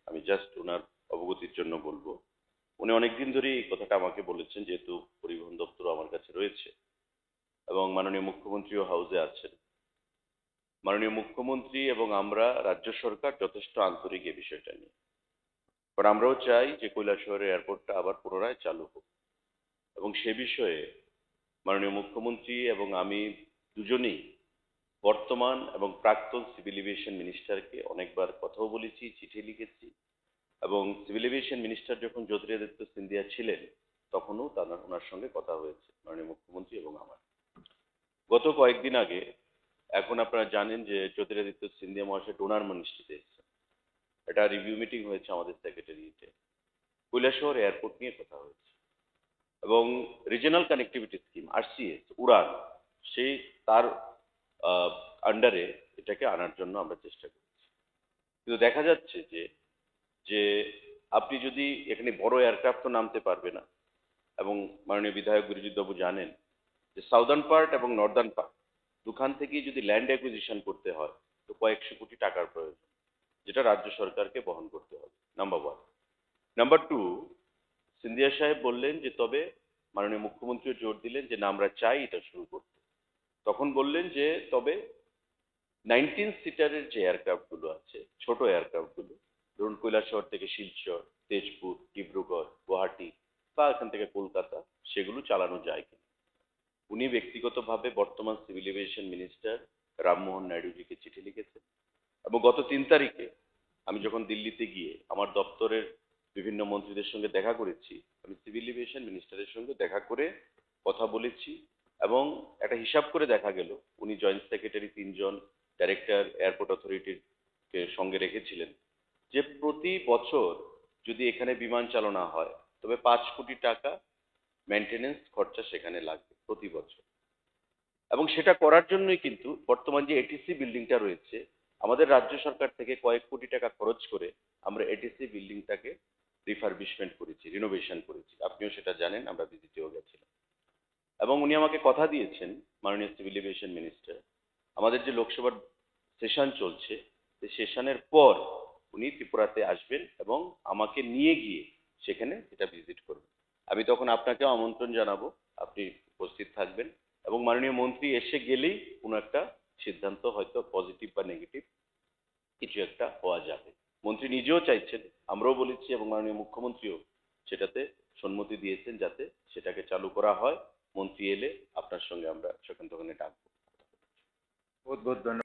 আমি জাস্ট ওনার অবগতির জন্য বলবো। উনি অনেকদিন ধরেই এই কথাটা আমাকে বলেছেন, যেহেতু পরিবহন দপ্তর আমার কাছে রয়েছে এবং মাননীয় মুখ্যমন্ত্রীও হাউসে আছেন। মাননীয় মুখ্যমন্ত্রী এবং আমরা রাজ্য সরকার যথেষ্ট আন্তরিক এই বিষয়টা নিয়ে। কারণ আমরাও চাই যে কৈলাসহরের এয়ারপোর্টটা আবার পুনরায় চালু হোক, এবং সে বিষয়ে মাননীয় মুখ্যমন্ত্রী এবং আমি দুজনেই বর্তমান এবং প্রাক্তন সিভিল এভিয়েশন মিনিস্টারকে অনেকবার কথাও বলেছি, চিঠি লিখেছি। এবং সিভিল এভিয়েশন মিনিস্টার যখন জ্যোতিরাদিত্য সিন্ধিয়া ছিলেন, তখনও ওনার সঙ্গে কথা হয়েছে মাননীয় মুখ্যমন্ত্রী এবং আমার। গত কয়েকদিন আগে, এখন আপনারা জানেন যে জ্যোতিরাদিত্য সিন্ধিয়া মহাশয় ডোনার মনস্ট্রিতে এসেছেন। একটা রিভিউ মিটিং হয়েছে আমাদের সেক্রেটারিয়েটে। কৈলাসহর এয়ারপোর্ট নিয়ে কথা হয়েছে এবং রিজিওনাল কানেক্টিভিটি স্কিম আরসিএস উড়ান, সেই তার আন্ডারে এটাকে আনার জন্য আমরা চেষ্টা করছি। কিন্তু দেখা যাচ্ছে যে যে আপনি যদি এখানে বড় এয়ারক্রাফট তো নামতে পারবে না, এবং মাননীয় বিধায়ক বিরজিৎ বাবু জানেন যে সাউদার্ন পার্ট এবং নর্দার্ন পার্ট দুখান থেকেই যদি ল্যান্ড অ্যাকুইজিশন করতে হয় তো কয়েকশো কোটি টাকার প্রয়োজন, যেটা রাজ্য সরকারকে বহন করতে হবে। Number one. Number two, Scindia সাহেব বললেন যে তবে মাননীয় মুখ্যমন্ত্রীও জোর দিলেন যে না, আমরা চাই এটা শুরু করতে। তখন বললেন যে তবে 19 সিটারের যে এয়ারক্রাফট গুলো আছে, ছোট এয়ারক্রাফট গুলো, ধরুন কৈলাসহর থেকে শিলচর, তেজপুর, ডিব্রুগড়, গুয়াহাটি বা এখান থেকে কলকাতা, সেগুলো চালানো যায় কিনা। উনি ব্যক্তিগতভাবে বর্তমান সিভিল এভিয়েশন মিনিস্টার রামমোহন নাইডুজিকে চিঠি লিখেছেন, এবং গত 3 তারিখে আমি যখন দিল্লিতে গিয়ে আমার দপ্তরের বিভিন্ন মন্ত্রীদের সঙ্গে দেখা করেছি, আমি সিভিল এভিয়েশন মিনিস্টারের সঙ্গে দেখা করে কথা বলেছি। এবং একটা হিসাব করে দেখা গেল, উনি জয়েন্ট সেক্রেটারি 3 জন, ডাইরেক্টর এয়ারপোর্ট অথরিটির সঙ্গে রেখেছিলেন, যে প্রতি বছর যদি এখানে বিমান চালনা হয় তবে 5 কোটি টাকা মেনটেনেন্স খরচা সেখানে লাগবে প্রতি বছর। এবং সেটা করার জন্যই কিন্তু বর্তমান যে এটিসি বিল্ডিংটা রয়েছে, আমাদের রাজ্য সরকার থেকে কয়েক কোটি টাকা খরচ করে আমরা এটিসি বিল্ডিংটাকে রিফারবিশমেন্ট করেছি, রিনোভেশন করেছি। আপনিও সেটা জানেন, আমরা ভিজিটেও গেছিলাম। এবং উনি আমাকে কথা দিয়েছেন, মাননীয় সিভিল এভিয়েশন মিনিস্টার, আমাদের যে লোকসভার সেশন চলছে, সেই সেশনের পর উনি ত্রিপুরাতে আসবেন এবং আমাকে নিয়ে গিয়ে সেখানে এটা ভিজিট করবেন। আমি তখন আপনাকেও আমন্ত্রণ জানাবো, আপনি উপস্থিত থাকবেন। এবং মাননীয় মন্ত্রী এসে গেলেই কোনো একটা সিদ্ধান্ত, হয়তো পজিটিভ বা নেগেটিভ, কিছু একটা হওয়া যাবে। মন্ত্রী নিজেও চাইছেন, আমরাও বলেছি, এবং মাননীয় মুখ্যমন্ত্রীও সেটাতে সম্মতি দিয়েছেন যাতে সেটাকে চালু করা হয়। মন্ত্রী এলে আপনার সঙ্গে আমরা সেখান থেকে ডাকবো। बहुत बहुत धन्यवाद।